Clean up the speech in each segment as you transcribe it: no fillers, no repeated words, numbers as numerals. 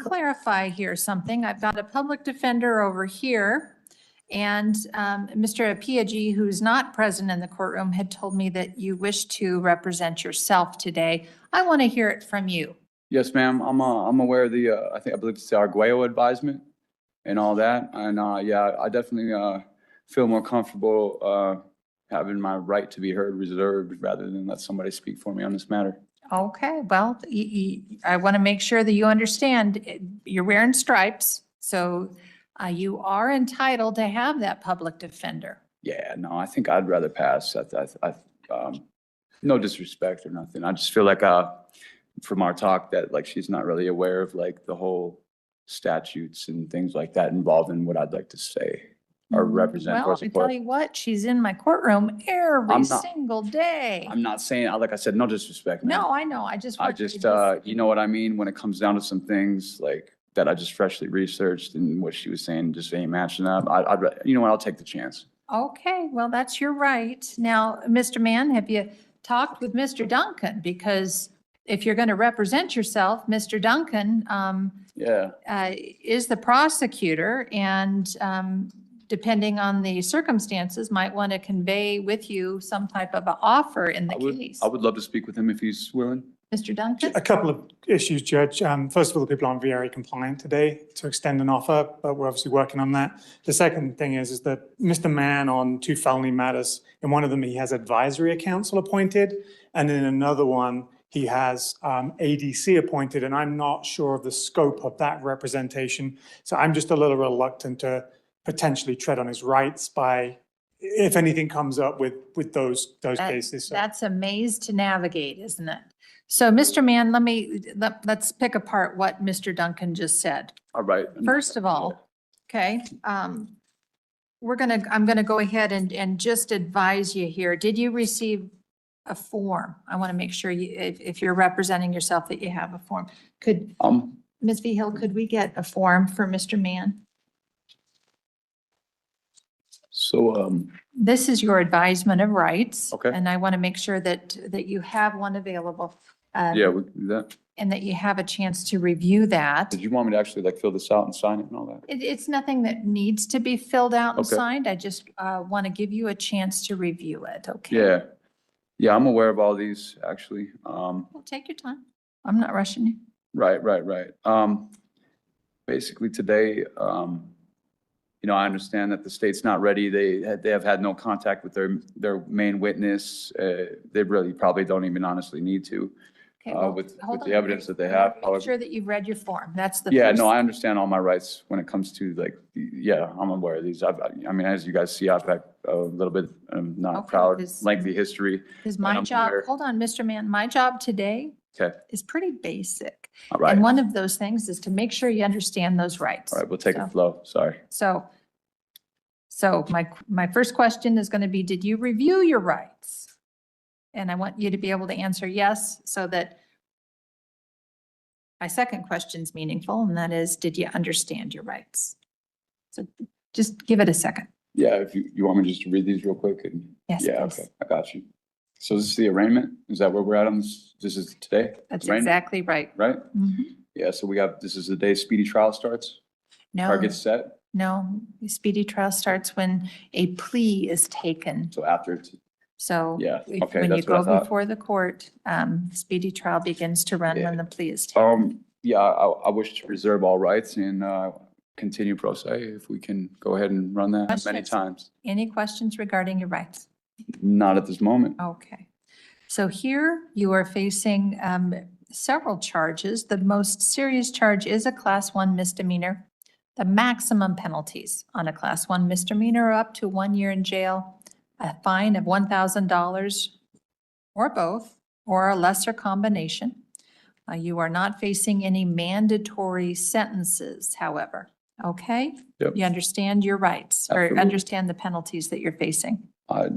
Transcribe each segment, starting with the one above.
clarify here something. I've got a public defender over here. And Mr. Apiaji, who's not present in the courtroom, had told me that you wish to represent yourself today. I want to hear it from you. Yes, ma'am. I'm aware of the, I believe it's the Arguello advisement and all that. And yeah, I definitely feel more comfortable having my right to be heard reserved rather than let somebody speak for me on this matter. Okay, well, I want to make sure that you understand you're wearing stripes. So you are entitled to have that public defender. Yeah, no, I think I'd rather pass. No disrespect or nothing. I just feel like from our talk that like she's not really aware of like the whole statutes and things like that involved in what I'd like to say or represent. Well, I tell you what, she's in my courtroom every single day. I'm not saying, like I said, no disrespect. Man. No, I know. I just, you know what I mean? When it comes down to some things like that, I just freshly researched and what she was saying just ain't matching up. You know what? I'll take the chance. Okay, well, that's your right. Now, Mr. Mann, have you talked with Mr. Duncan? Because if you're going to represent yourself, Mr. Duncan is the prosecutor, and depending on the circumstances, might want to convey with you some type of an offer in the case. I would love to speak with him if he's willing. Mr. Duncan? A couple of issues, Judge. First of all, the people aren't very compliant today to extend an offer, but we're obviously working on that. The second thing is that Mr. Mann on 2 felony matters, in one of them he has advisory counsel appointed, and in another one he has ADC appointed, and I'm not sure of the scope of that representation. So I'm just a little reluctant to potentially tread on his rights by, if anything comes up with those cases. So. That's a maze to navigate, isn't it? So, Mr. Mann, let's pick apart what Mr. Duncan just said. All right. First of all, okay, I'm gonna go ahead and just advise you here. Did you receive a form? I want to make sure if you're representing yourself, that you have a form. Could Ms. Vigil, could we get a form for Mr. Mann? So this is your advisement of rights. Okay. And I want to make sure that you have one available. Yeah, we can do that. And that you have a chance to review that. Did you want me to actually like fill this out and sign it and all that? It's nothing that needs to be filled out and Okay. signed. I just want to give you a chance to review it, okay? Yeah. Yeah, I'm aware of all these actually. Well, take your time. I'm not rushing you. Right. Basically today, you know, I understand that the state's not ready. They have had no contact with their main witness. They really probably don't even honestly need to. Okay, well, with hold the on. evidence that they have. Make sure that you've read your form. That's the Yeah, first. no, I understand all my rights when it comes to like, yeah, I'm aware of these. I mean, as you guys see, I've had a little bit, not Okay, proud, this- lengthy history. Is my I'm job, aware. hold on, Mr. Mann, my job today Okay, is pretty basic. all right. And one of those things is to make sure you understand those rights. All right, we'll take So- it slow. Sorry. So my first question is going to be, did you review your rights? And I want you to be able to answer yes, so that my second question is meaningful, and that is, did you understand your rights? So just give it a second. Yeah, if you want me just to read these real quick and. Yes, Yeah, please. okay, I got you. So this is the arraignment? Is that where we're at on this? This is today? That's Arraignment? exactly right. Right? Mhm. Yeah, so this is the day speedy trial starts? No, Target set? no, the speedy trial starts when a plea is taken. So after, So Yeah, okay, when you that's what I go thought. before the court, speedy trial begins to run when the plea is taken. yeah, I wish to reserve all rights and continue pro se if we can go ahead and run that many Questions? times. Any questions regarding your rights? Not at this moment. Okay. So here you are facing several charges. The most serious charge is a Class 1 misdemeanor. The maximum penalties on a Class 1 misdemeanor are up to 1 year in jail, a fine of $1,000 or both, or a lesser combination. You are not facing any mandatory sentences, however. Okay? Yep. You understand your rights, or Absolutely. understand the penalties that you're facing. I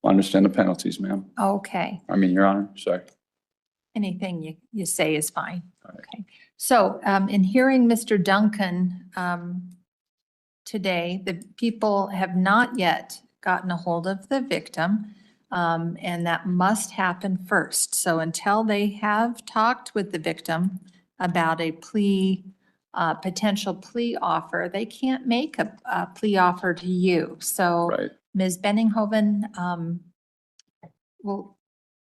understand the penalties, ma'am. Okay. I mean, Your Honor, sorry. Anything you say is fine. All right. Okay. So in hearing Mr. Duncan today, the people have not yet gotten a hold of the victim, and that must happen first. So until they have talked with the victim about a plea potential plea offer, they can't make a plea offer to you. So Right. Ms. Benninghoven will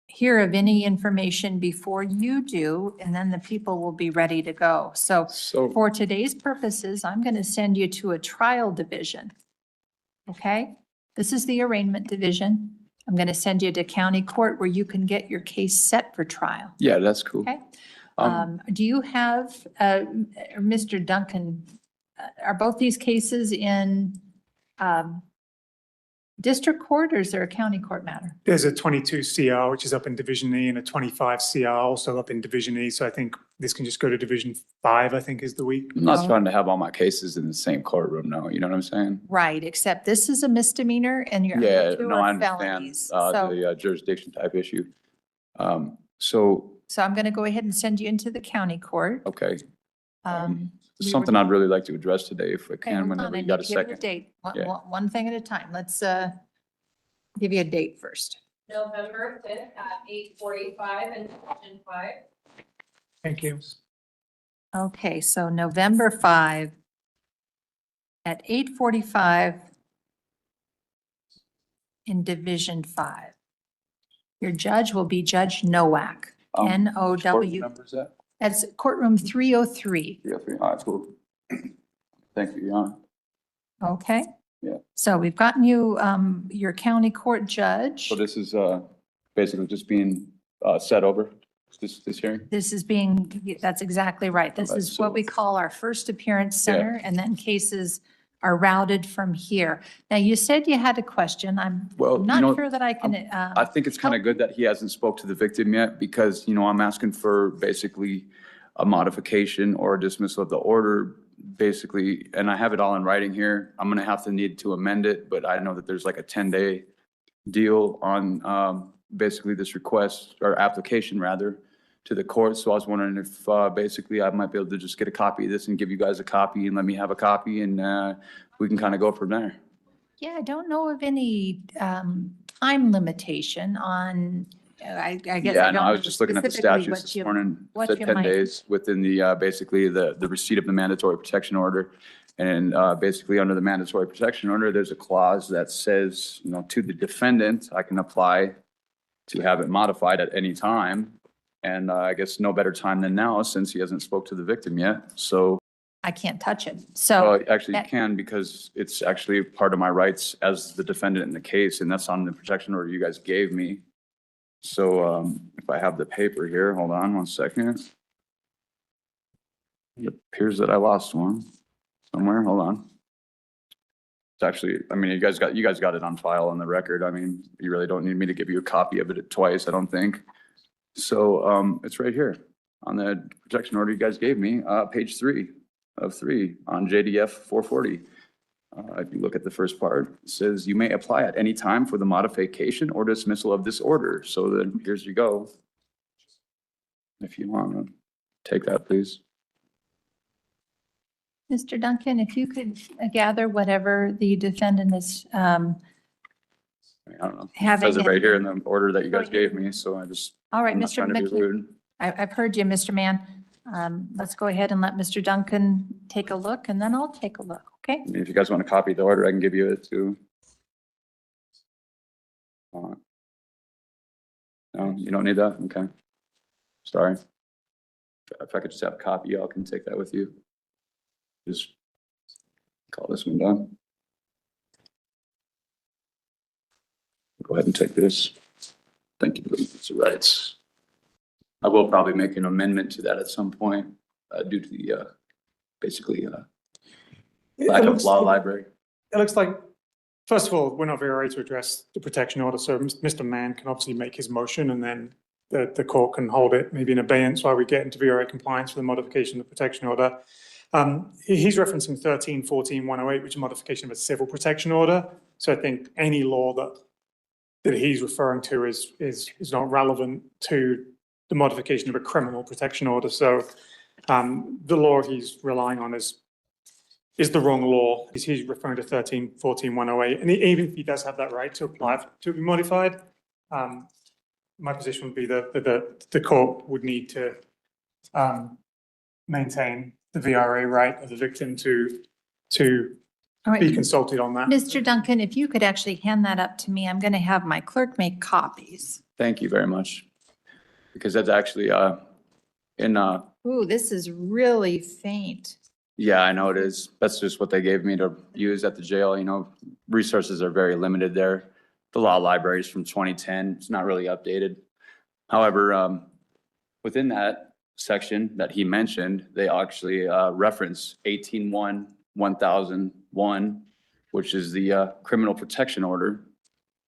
hear of any information before you do, and then the people will be ready to go. So So, for today's purposes, I'm going to send you to a trial division. Okay? This is the arraignment division. I'm going to send you to county court where you can get your case set for trial. yeah, that's cool. Okay? Um, Do you have, Mr. Duncan, are both these cases in district court, or is there a county court matter? There's a 22 CR, which is up in Division E, and a 25 CR also up in Division E. So I think this can just go to Division 5, I think is the week. I'm not trying to have all my cases in the same courtroom, no, you know what I'm saying? Right, except this is a misdemeanor and your Yeah, other two no, I are understand, felonies. So the jurisdiction type issue. So, I'm going to go ahead and send you into the county court. okay, We were- something I'd really like to address today if I Okay, can, hold on, whenever I you need got to a give you a second. date, Yeah. one thing at a time. Let's give you a date first. November 5th at 8:45 and Division 5. Thank you. Okay, so November 5 at 8:45 in Division 5. Your judge will be Judge Nowak, Court N-O-W. number is that? That's courtroom 303. 303, all right, cool. Thank you, Your Honor. Okay? Yeah. So we've gotten you your county court judge. So this is basically just being set over, this hearing? This is being, that's exactly right. This Right, is what so- we call our first appearance center, and then cases are routed from here. Now, you said you had a question. I'm Well, you not know, sure that I can. I think it's kind of good that he hasn't spoke to the victim yet because, you know, I'm asking for basically a modification or a dismissal of the order, basically, and I have it all in writing here. I'm gonna have to need to amend it, but I know that there's like a 10-day deal on basically this request or application rather to the court. So I was wondering if basically I might be able to just get a copy of this and give you guys a copy and let me have a copy and we can kind of go from there. Yeah, I don't know of any time limitation on, I guess. Yeah, I no, don't I was know just looking at the specifically statutes what this you- morning. what Said you 10 might- days within the, basically the receipt of the mandatory protection order. And basically under the mandatory protection order, there's a clause that says, you know, to the defendant, I can apply to have it modified at any time. And I guess no better time than now since he hasn't spoke to the victim yet. So, I can't touch it. So, actually you that- can because it's actually part of my rights as the defendant in the case. And that's on the protection order you guys gave me. So if I have the paper here, hold on one second. It appears that I lost one somewhere. Hold on. It's actually, I mean, you guys got it on file on the record. I mean, you really don't need me to give you a copy of it twice, I don't think. So it's right here on the protection order you guys gave me, page 3 of 3 on JDF 440. If you look at the first part, it says you may apply at any time for the modification or dismissal of this order. So then here's you go. If you want to take that, please. Mr. Duncan, if you could gather whatever the defendant is I mean, I don't know. It having. says it right here in the order that you Go guys ahead. gave me. So All right, I'm not Mr. trying to be McKee, rude. I've heard you, Mr. Mann. Let's go ahead and let Mr. Duncan take a look, and then I'll take a look, okay? I mean, if you guys want to copy the order, I can give you it too. No, you don't need that? Okay. Sorry. If I could just have a copy, y'all can take that with you. Just call this one done. Go ahead and take this. Thank you for the rights. I will probably make an amendment to that at some point due to the basically lack of law library. It looks like, first of all, we're not very ready to address the protection order, so Mr. Mann can obviously make his motion and then the court can hold it maybe in abeyance while we get into VRA compliance for the modification of the protection order. He's referencing 13-14-108, which is a modification of a civil protection order. So I think any law that he's referring to is not relevant to the modification of a criminal protection order. So the law he's relying on is the wrong law. He's referring to 13-14-108. And even if he does have that right to apply to be modified, my position would be that the court would need to maintain the VRA right of the victim to All be right, consulted on that. Mr. Duncan, if you could actually hand that up to me, I'm going to have my clerk make copies. Thank you very much. Because that's actually, Ooh, this is really faint. yeah, I know it is. That's just what they gave me to use at the jail, you know, resources are very limited there. The law library is from 2010. It's not really updated. However, within that section that he mentioned, they actually reference 18-1-1001, which is the criminal protection order.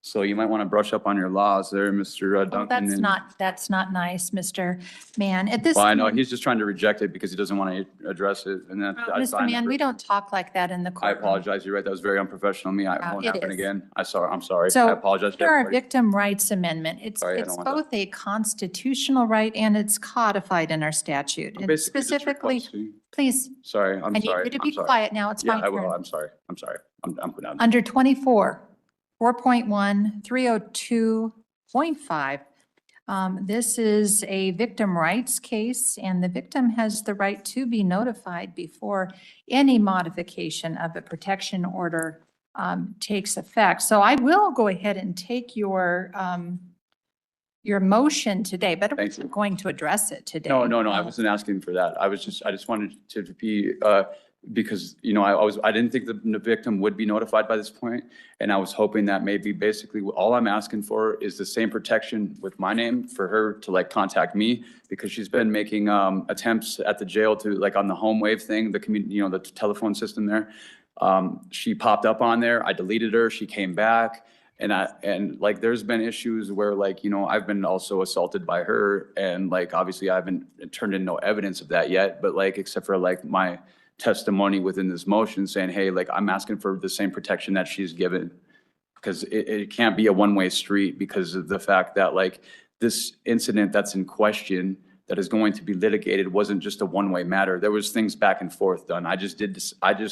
So you might want to brush up on your laws there, Mr. Well, Duncan. that's not nice, Mr. Mann. At this Well, I know, time, he's just trying to reject it because he doesn't want to address it, and that's. Mr. Mann, we don't talk like that in the I courtroom. apologize, you're right, that was very unprofessional of me, it won't it happen is. again. I'm sorry, I So apologize to for our everybody. victim rights amendment, it's Sorry, I don't want that. both a constitutional right and it's codified in our statute. I'm And basically just specifically, requesting- please, Sorry, I I'm need sorry. you to I'm be sorry. quiet now. It's Yeah, my I will, turn. I'm sorry, I'm done. Under 4.1, 302.5, this is a victim rights case, and the victim has the right to be notified before any modification of a protection order takes effect. So I will go ahead and take your motion today, but I'm Thank you. going to address it today. No, I wasn't asking for that. I just wanted to be, because, you know, I didn't think the victim would be notified by this point, and I was hoping that maybe basically all I'm asking for is the same protection with my name for her to like contact me, because she's been making attempts at the jail to like on the home wave thing, the community, you know, the telephone system there. She popped up on there. I deleted her. She came back. And like, there's been issues where like, you know, I've been also assaulted by her, and like, obviously I haven't turned in no evidence of that yet, but like, except for like my testimony within this motion saying, hey, like, I'm asking for the same protection that she's given. Because it can't be a one-way street because of the fact that like, this incident that's in question that is going to be litigated wasn't just a one-way matter. There was things back and forth done. I just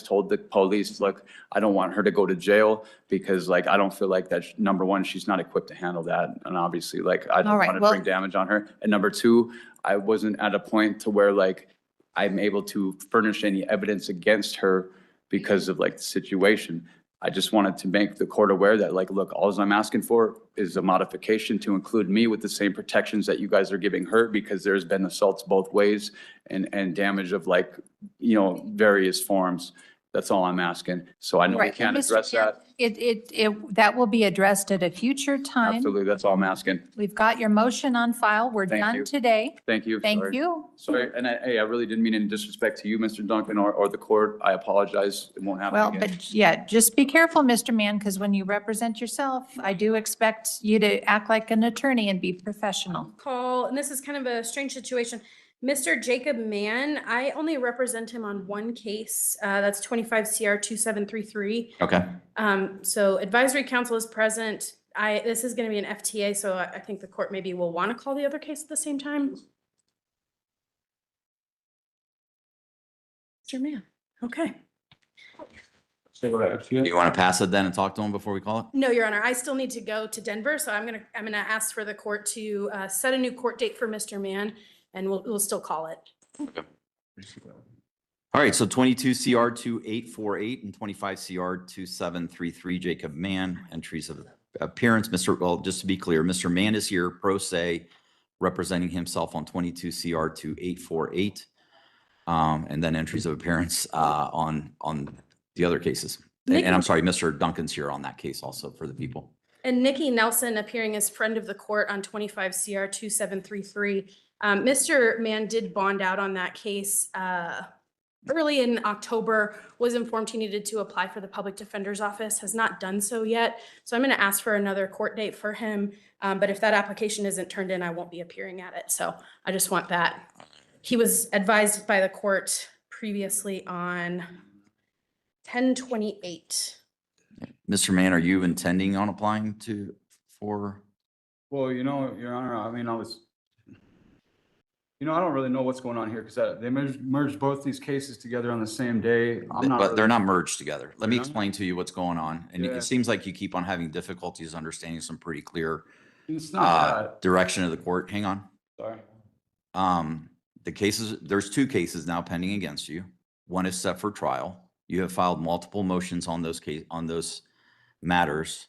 told the police, look, I don't want her to go to jail because like, I don't feel like that, number one, she's not equipped to handle that. And obviously like, I don't All right, want to well- bring damage on her. And number two, I wasn't at a point to where like, I'm able to furnish any evidence against her because of like the situation. I just wanted to make the court aware that like, look, all I'm asking for is a modification to include me with the same protections that you guys are giving her, because there's been assaults both ways and damage of like, you know, various forms. That's all I'm asking. So I know we Right, can't and Mr. address Chair, that. that will be addressed at a future time. Absolutely, that's all I'm asking. We've got your motion on file. We're Thank done you. today. Thank you. Thank Sorry. you. Sorry, and hey, I really didn't mean any disrespect to you, Mr. Duncan, or the court. I apologize. It won't happen Well, again. but yeah, just be careful, Mr. Mann, because when you represent yourself, I do expect you to act like an attorney and be professional. Call, and this is kind of a strange situation. Mr. Jacob Mann, I only represent him on one case. That's 25 CR 2733. Okay. So advisory council is present. This is going to be an FTA, so I think the court maybe will want to call the other case at the same time. Mr. Mann, okay. Do you want to pass it then and talk to him before we call it? No, Your Honor, I still need to go to Denver, so I'm gonna ask for the court to set a new court date for Mr. Mann, and we'll still call it. All right, so 22 CR 2848 and 25 CR 2733, Jacob Mann, entries of appearance. Well, just to be clear, Mr. Mann is here pro se, representing himself on 22 CR 2848. And then entries of appearance on the other cases. And I'm sorry, Mr. Duncan's here on that case also for the people. And Nikki Nelson appearing as friend of the court on 25 CR 2733. Mr. Mann did bond out on that case early in October, was informed he needed to apply for the public defender's office, has not done so yet. So I'm going to ask for another court date for him. But if that application isn't turned in, I won't be appearing at it. So I just want that. He was advised by the court previously on 10/28. Mr. Mann, are you intending on applying for? Well, you know, Your Honor, I mean, I don't really know what's going on here because they merged both these cases together on the same day. But they're not merged together. Let me They're not? explain to you what's going on. And Yeah. it seems like you keep on having difficulties understanding some pretty clear It's not that. direction of the court. Hang on. Sorry. the cases, there's two cases now pending against you. One is set for trial. You have filed multiple motions on those matters.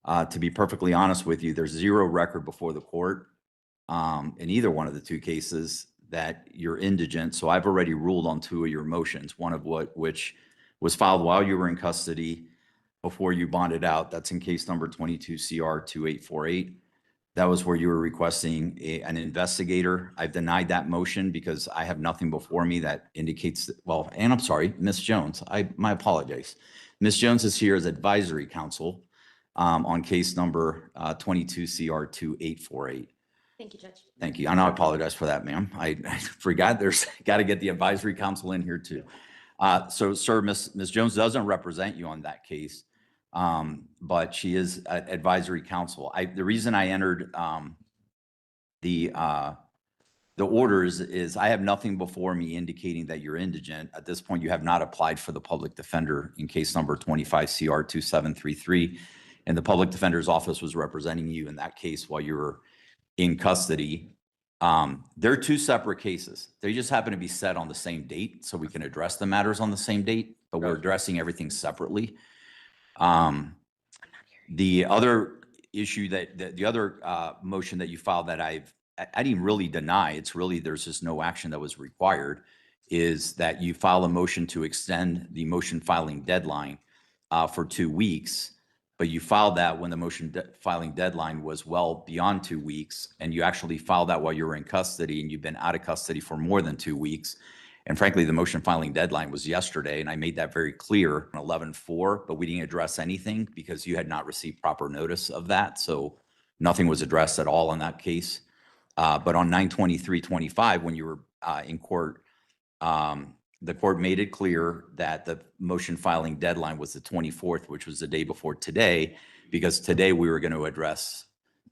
To be perfectly honest with you, there's zero record before the court in either one of the two cases that you're indigent. So I've already ruled on two of your motions, one of which was filed while you were in custody before you bonded out. That's in case number 22 CR 2848. That was where you were requesting an investigator. I've denied that motion because I have nothing before me that indicates, well, and I'm sorry, Ms. Jones, my apologies. Ms. Jones is here as advisory counsel on case number 22 CR 2848. Thank you, Judge. Thank you. And I apologize for that, ma'am. I forgot there's got to get the advisory counsel in here too. So, sir, Ms. Jones doesn't represent you on that case, but she is advisory counsel. The reason I entered the orders is I have nothing before me indicating that you're indigent. At this point, you have not applied for the public defender in case number 25 CR 2733, and the public defender's office was representing you in that case while you were in custody. They're two separate cases. They just happen to be set on the same date, so we can address the matters on the same date, but we're addressing everything separately. The other issue the other motion that you filed that I didn't really deny, it's really, there's just no action that was required, is that you file a motion to extend the motion filing deadline for 2 weeks. But you filed that when the motion filing deadline was well beyond 2 weeks, and you actually filed that while you were in custody, and you've been out of custody for more than 2 weeks. And frankly, the motion filing deadline was yesterday, and I made that very clear on 11/4, but we didn't address anything because you had not received proper notice of that. So nothing was addressed at all in that case. But on 9/23/25, when you were in court, the court made it clear that the motion filing deadline was the 24th, which was the day before today, because today we were going to address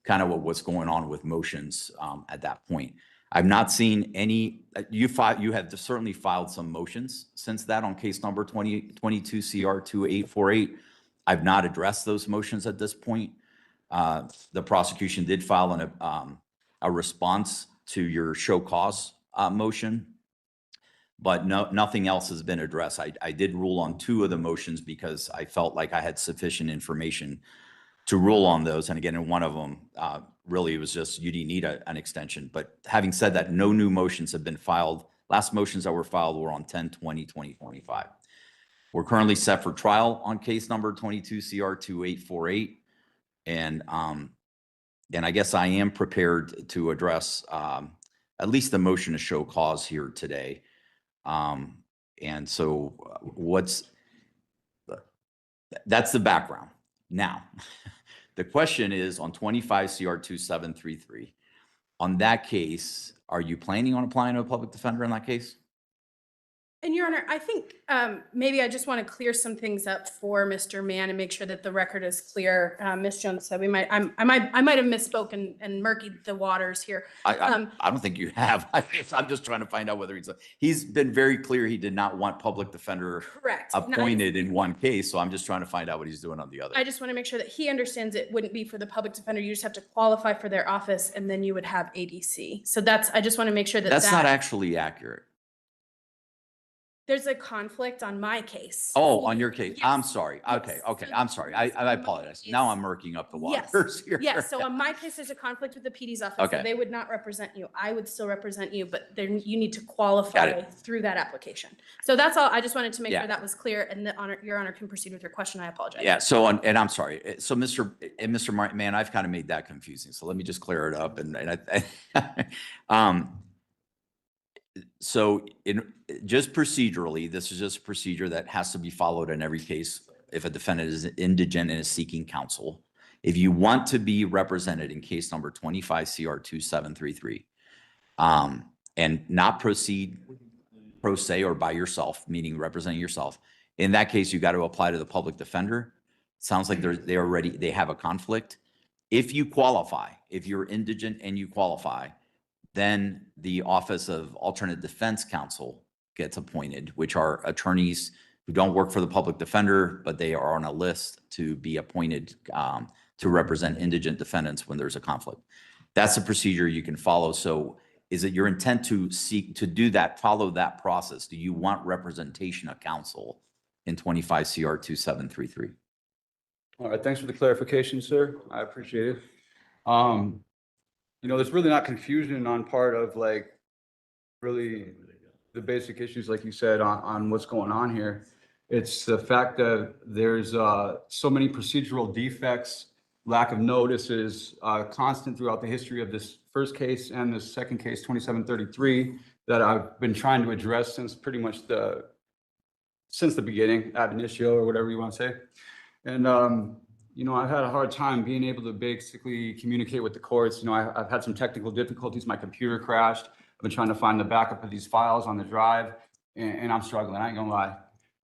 kind of what's going on with motions at that point. I've not seen any, you have certainly filed some motions since that on case number 22 CR 2848. I've not addressed those motions at this point. The prosecution did file a response to your show cause motion, but nothing else has been addressed. I did rule on 2 of the motions because I felt like I had sufficient information to rule on those. And again, in one of them, really it was just, you didn't need an extension. But having said that, no new motions have been filed. Last motions that were filed were on 10/20/2025. We're currently set for trial on case number 22 CR 2848. And I guess I am prepared to address at least the motion to show cause here today. And so that's the background. Now, the question is on 25 CR 2733, on that case, are you planning on applying to a public defender in that case? And Your Honor, I think maybe I just want to clear some things up for Mr. Mann and make sure that the record is clear. Ms. Jones said I might have misspoken and murkied the waters here. I don't think you have. I'm just trying to find out whether he's been very clear he did not want public defender Correct. appointed in one case. So I'm just trying to find out what he's doing on the other. I just want to make sure that he understands it wouldn't be for the public defender. You just have to qualify for their office and then you would have ADC. So I just want to make sure that that's not actually accurate. There's a conflict on my case. Oh, on your case. Yes. I'm sorry. Okay. Yes. Okay. So I'm sorry. I apologize. Now I'm murking up the waters here. Yes. So on my case, there's a conflict with the PD's office. Okay. So they would not represent you. I would still represent you, but then you need to qualify through that application. So that's all. I just wanted to make sure that was clear, and Your Honor can proceed with your question. I apologize. Yeah. So and I'm sorry. So Mr. Mann, I've kind of made that confusing. So let me just clear it up. So just procedurally, this is just a procedure that has to be followed in every case if a defendant is indigent and is seeking counsel. If you want to be represented in case number 25 CR 2733 and not proceed pro se or by yourself, meaning representing yourself, in that case, you got to apply to the public defender. Sounds like they have a conflict. If you qualify, if you're indigent and you qualify, then the Office of Alternate Defense Counsel gets appointed, which are attorneys who don't work for the public defender, but they are on a list to be appointed to represent indigent defendants when there's a conflict. That's a procedure you can follow. So is it your intent to seek to do that, follow that process? Do you want representation of counsel in 25 CR 2733? All right, thanks for the clarification, sir. I appreciate it. There's really not confusion on part of like really the basic issues, like you said, on what's going on here. It's the fact that there's so many procedural defects, lack of notices, constant throughout the history of this first case and this second case, 2733, that I've been trying to address since pretty much since the beginning, ab initio or whatever you want to say. And, I've had a hard time being able to basically communicate with the courts. I've had some technical difficulties. My computer crashed. I've been trying to find the backup of these files on the drive, and I'm struggling. I ain't gonna lie.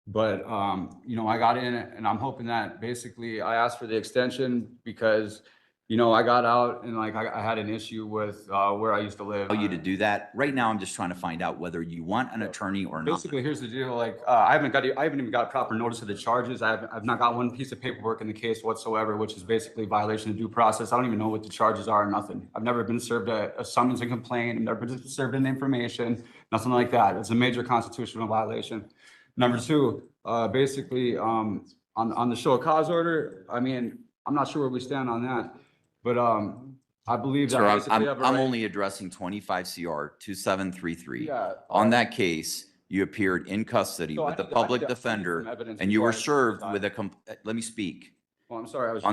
But, I got in it, and I'm hoping that basically I asked for the extension because, I got out and like I had an issue with where I used to live. Allow you to do that. Right now, I'm just trying to find out whether you want an attorney or not. Basically, here's the deal. Like, I haven't even got proper notice of the charges. I've not got one piece of paperwork in the case whatsoever, which is basically violation of due process. I don't even know what the charges are or nothing. I've never been served a summons and complaint. I've never been served an information, nothing like that. It's a major constitutional violation. Number two, basically, on the show of cause order, I mean, I'm not sure where we stand on that, but I believe that Sir, basically I have a I'm right- only addressing 25 CR 2733. Yeah, On that case, you appeared in custody So I with the need to- public I need some defender, evidence and you were before I- served with let me speak. Well, I'm sorry, I was.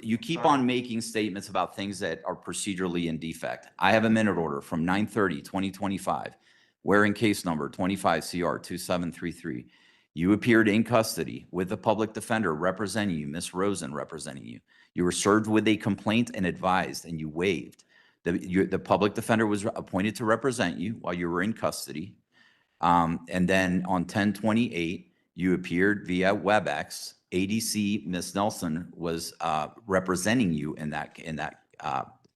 You keep on making statements about things that are procedurally in defect. I have a minute order from 9/30/2025, wherein case number 25 CR 2733. You appeared in custody with the public defender representing you, Ms. Rosen representing you. You were served with a complaint and advised, and you waived. The public defender was appointed to represent you while you were in custody. And then on 10/28, you appeared via WebEx. ADC Ms. Nelson was representing you in that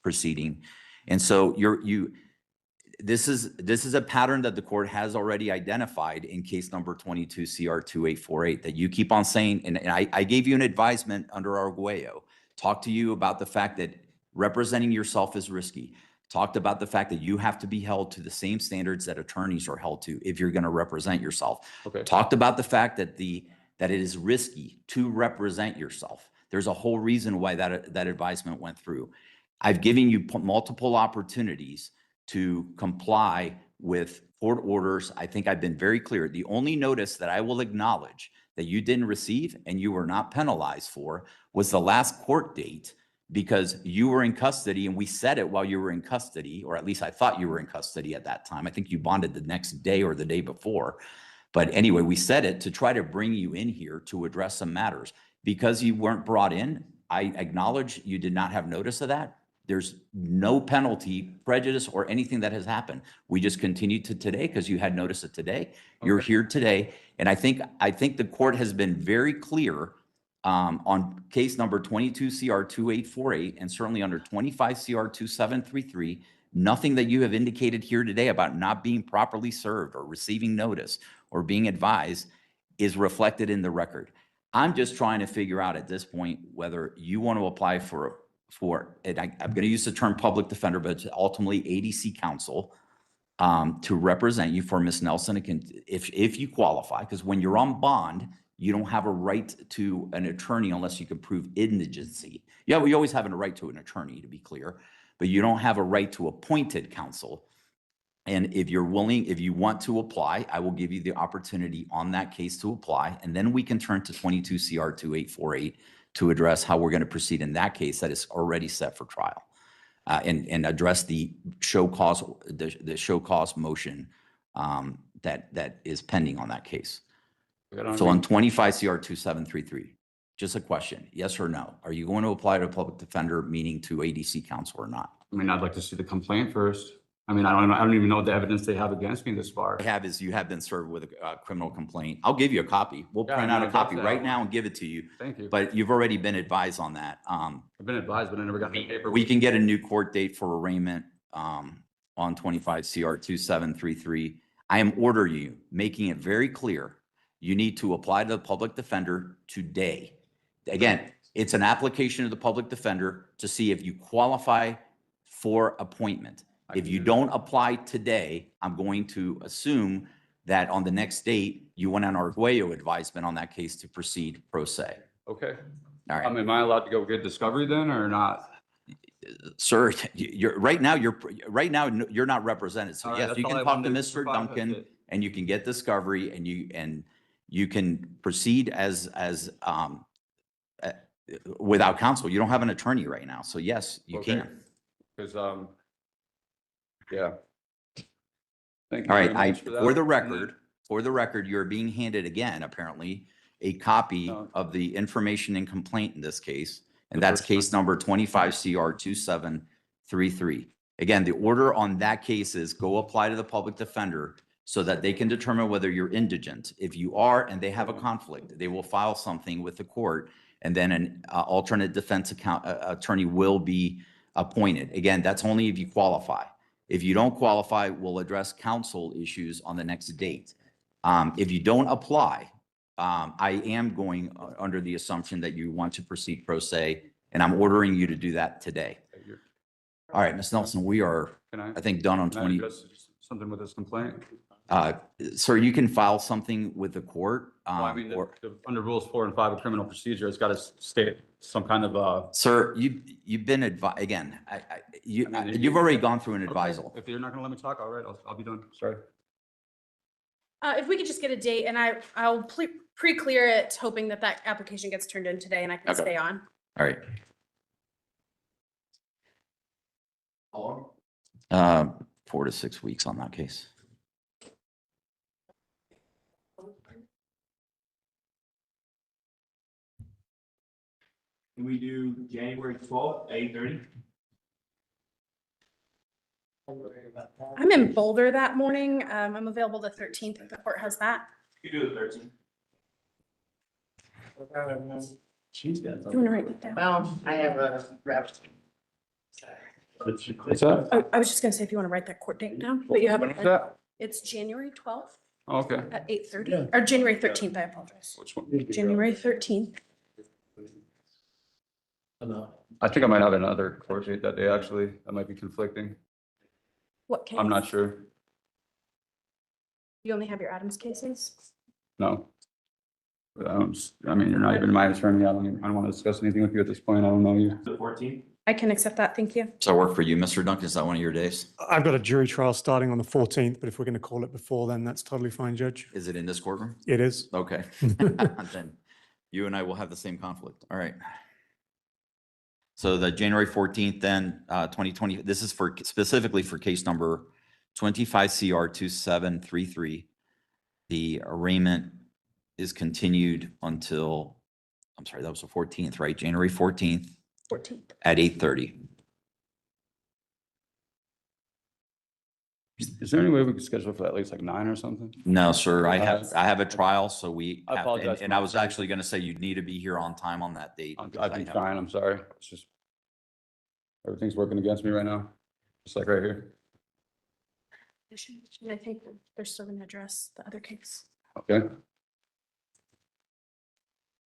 proceeding. And so this is a pattern that the court has already identified in case number 22 CR 2848 that you keep on saying, and I gave you an advisement under Arguello, talked to you about the fact that representing yourself is risky, talked about the fact that you have to be held to the same standards that attorneys are held to if you're going to represent yourself. Okay. Talked about the fact that that it is risky to represent yourself. There's a whole reason why that advisement went through. I've given you multiple opportunities to comply with court orders. I think I've been very clear. The only notice that I will acknowledge that you didn't receive and you were not penalized for was the last court date, because you were in custody and we said it while you were in custody, or at least I thought you were in custody at that time. I think you bonded the next day or the day before. But anyway, we said it to try to bring you in here to address some matters. Because you weren't brought in, I acknowledge you did not have notice of that. There's no penalty, prejudice, or anything that has happened. We just continued to today because you had notice of today. You're here today. And I think the court has been very clear on case number 22 CR 2848 and certainly under 25 CR 2733, nothing that you have indicated here today about not being properly served or receiving notice or being advised is reflected in the record. I'm just trying to figure out at this point whether you want to apply and I'm going to use the term public defender, but it's ultimately ADC counsel to represent you for Ms. Nelson. If you qualify, because when you're on bond, you don't have a right to an attorney unless you can prove indigency. Yeah, we always have a right to an attorney, to be clear, but you don't have a right to appointed counsel. And if you want to apply, I will give you the opportunity on that case to apply, and then we can turn to 22 CR 2848 to address how we're going to proceed in that case that is already set for trial, and address the show cause motion that is pending on that case. So on 25 CR 2733, just a question, yes or no? Are you going to apply to a public defender, meaning to ADC counsel or not? I mean, I'd like to see the complaint first. I mean, I don't even know the evidence they have against me this far. You have been served with a criminal complaint. I'll give you a copy. We'll Yeah, print no, out a copy that's- right now and give it to you. Thank you. But you've already been advised on that. I've been advised, but I never got the paper. We can get a new court date for arraignment on 25 CR 2733. I am ordering you, making it very clear, you need to apply to the public defender today. Again, it's an application to the public defender to see if you qualify for appointment. If you don't apply today, I'm going to assume that on the next date, you went on Arguello advisement on that case to proceed pro se. Okay. All right. Am I allowed to go get discovery then or not? Sir, you're right now, you're not represented. So All right, yes, that's you all can I talk to wanted to Mr. clarify, Duncan that's it. and you can get discovery and you can proceed as without counsel. You don't have an attorney right now. So yes, you Okay. can. Because, yeah. Thank you All very right, much for that. for the And then- record, you're being handed again, apparently, a copy No. of the information and complaint in this case. And The that's first case number 25 CR 2733. Again, the order on that case is go apply to the public defender so that they can determine whether you're indigent. If you are and they have a conflict, they will file something with the court and then an alternate defense attorney will be appointed. Again, that's only if you qualify. If you don't qualify, we'll address counsel issues on the next date. If you don't apply, I am going under the assumption that you want to proceed pro se, and I'm ordering you to do that today. All right, Ms. Nelson, we are, Can I think, done on can I 20. address something with this complaint? Sir, you can file something with the court. Well, I mean, or- under rules 4 and 5 of criminal procedure, it's got to state some kind of, Sir, you've been again, you've already gone through an advisal. If you're not going to let me talk, all right, I'll be done. Sorry. If we could just get a date and I'll pre-clear it, hoping that that application gets turned in today and I can Okay. stay on. All right. 4 to 6 weeks on that case. Can we do January 12th, 8:30? I'm in Boulder that morning. I'm available the 13th if the court has that. You do the 13th. She's got Do you want to write it down? Well, I have a rep. What's that? I was just gonna say if you want to write that court date down, but you have When is that? it's January 12th Oh, okay. at 8:30 or January 13th. I apologize. Which one? January 13th. I think I might have another court date that day, actually. That might be conflicting. What case? I'm not sure. You only have your Adams cases? No. But I mean, you're not even my attorney. I don't want to discuss anything with you at this point. I don't know you. The 14th? I can accept that. Thank you. Does that work for you, Mr. Duncan? Is that one of your days? I've got a jury trial starting on the 14th, but if we're going to call it before then, that's totally fine, Judge. Is it in this courtroom? It is. Okay. Then you and I will have the same conflict. All right. So the January 14th, then 2020, this is for specifically for case number 25 CR 2733. The arraignment is continued until, I'm sorry, that was the 14th, right? January 14th 14th. at 8:30. Is there any way we could schedule for at least like 9 or something? No, sir, I have a trial, so we, I apologize for and I my was time. actually going to say you'd need to be here on time on that date. because I've I been have- trying, I'm sorry. It's just, everything's working against me right now, just like right here. And I think they're still going to address the other case. Okay,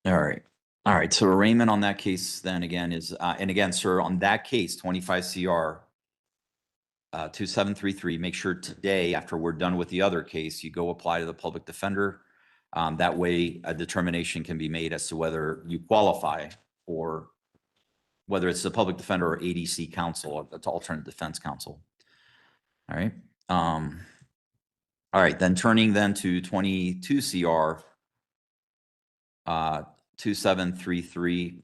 All right. All right. So arraignment on that case then again is, and again, sir, on that case, 25 CR 2733, make sure today, after we're done with the other case, you go apply to the public defender. That way a determination can be made as to whether you qualify for whether it's the public defender or ADC counsel, or that's alternate defense counsel. All right. All right, then turning then to 22 CR 2733.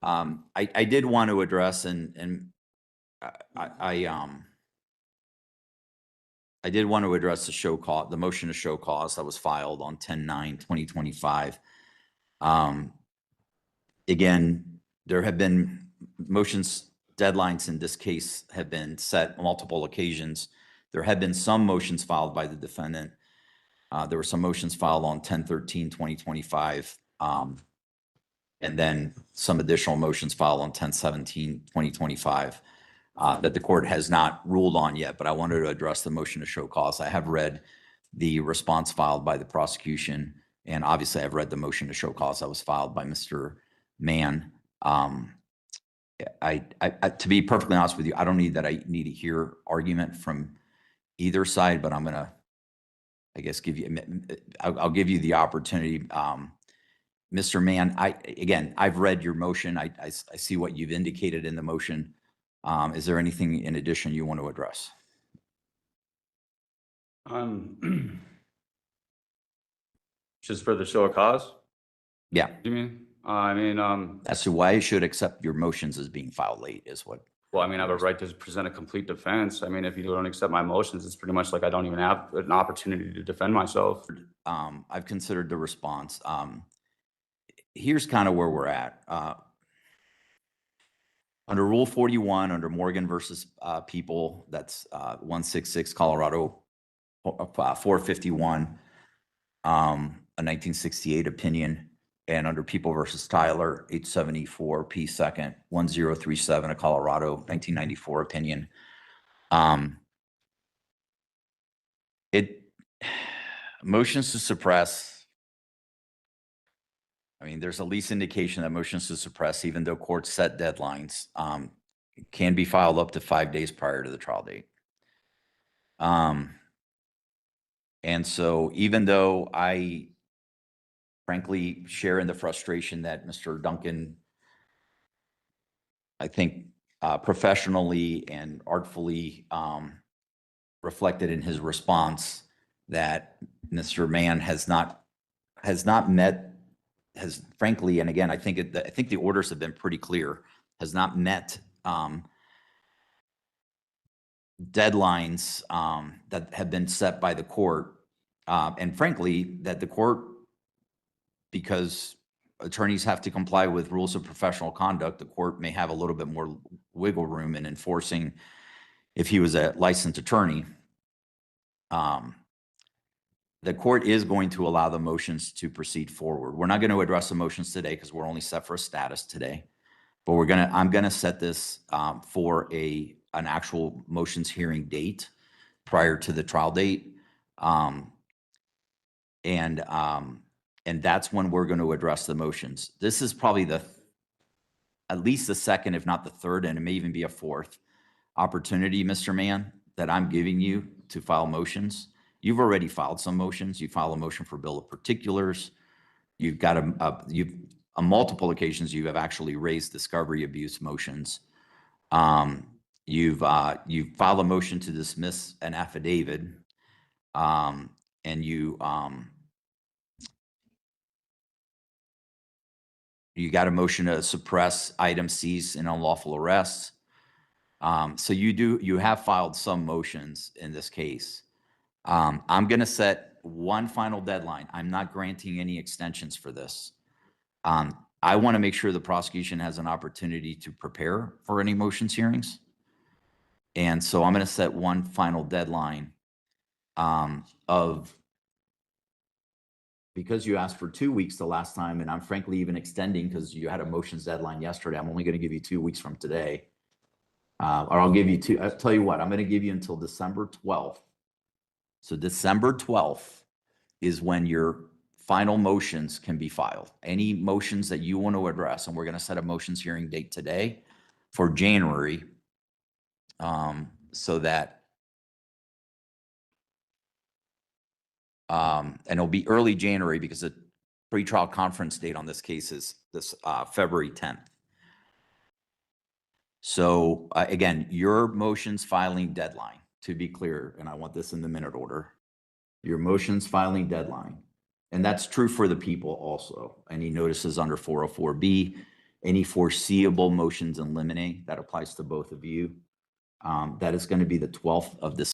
I did want to address and I did want to address the show cause, the motion to show cause that was filed on 10/9/2025. Again, there have been motions, deadlines in this case have been set on multiple occasions. There had been some motions filed by the defendant. There were some motions filed on 10/13/2025. And then some additional motions filed on 10/17/2025 that the court has not ruled on yet, but I wanted to address the motion to show cause. I have read the response filed by the prosecution, and obviously I've read the motion to show cause that was filed by Mr. Mann. to be perfectly honest with you, I don't need that. I need to hear argument from either side, but I'm gonna, I guess, I'll give you the opportunity. Mr. Mann, again, I've read your motion. I see what you've indicated in the motion. Is there anything in addition you want to address? Just for the show of cause, Yeah, you mean? I mean, as to why you should accept your motions as being filed late is what. well, I mean, I have a right to present a complete defense. I mean, if you don't accept my motions, it's pretty much like I don't even have an opportunity to defend myself. I've considered the response. Here's kind of where we're at. Under Rule 41, under Morgan versus People, that's 166 Colorado 451, a 1968 opinion, and under People versus Tyler 874 P. Second 1037, a Colorado 1994 opinion. Motions to suppress. I mean, there's at least indication that motions to suppress, even though courts set deadlines, can be filed up to 5 days prior to the trial date. And so even though I frankly share in the frustration that Mr. Duncan, I think, professionally and artfully reflected in his response that Mr. Mann has not met, frankly, and again, I think the orders have been pretty clear, has not met deadlines that have been set by the court. And frankly, that the court, because attorneys have to comply with rules of professional conduct, the court may have a little bit more wiggle room in enforcing if he was a licensed attorney. The court is going to allow the motions to proceed forward. We're not going to address the motions today because we're only set for a status today. But I'm going to set this for an actual motions hearing date prior to the trial date. And that's when we're going to address the motions. This is probably at least the second, if not the third, and it may even be a fourth opportunity, Mr. Mann, that I'm giving you to file motions. You've already filed some motions. You filed a motion for bill of particulars. You've got on multiple occasions, you have actually raised discovery abuse motions. You've filed a motion to dismiss an affidavit, and you got a motion to suppress item C's in unlawful arrests. So you have filed some motions in this case. I'm going to set one final deadline. I'm not granting any extensions for this. I want to make sure the prosecution has an opportunity to prepare for any motions hearings. And so I'm going to set one final deadline because you asked for 2 weeks the last time, and I'm frankly even extending because you had a motions deadline yesterday. I'm only going to give you 2 weeks from today. Or I'll give you I'll tell you what, I'm going to give you until December 12th. So December 12th is when your final motions can be filed. Any motions that you want to address, and we're going to set a motions hearing date today for January, so that, and it'll be early January because the pretrial conference date on this case is this February 10th. So again, your motions filing deadline, to be clear, and I want this in the minute order, your motions filing deadline, and that's true for the people also. Any notices under 404B, any foreseeable motions in limine, that applies to both of you. That is going to be the 12th of this.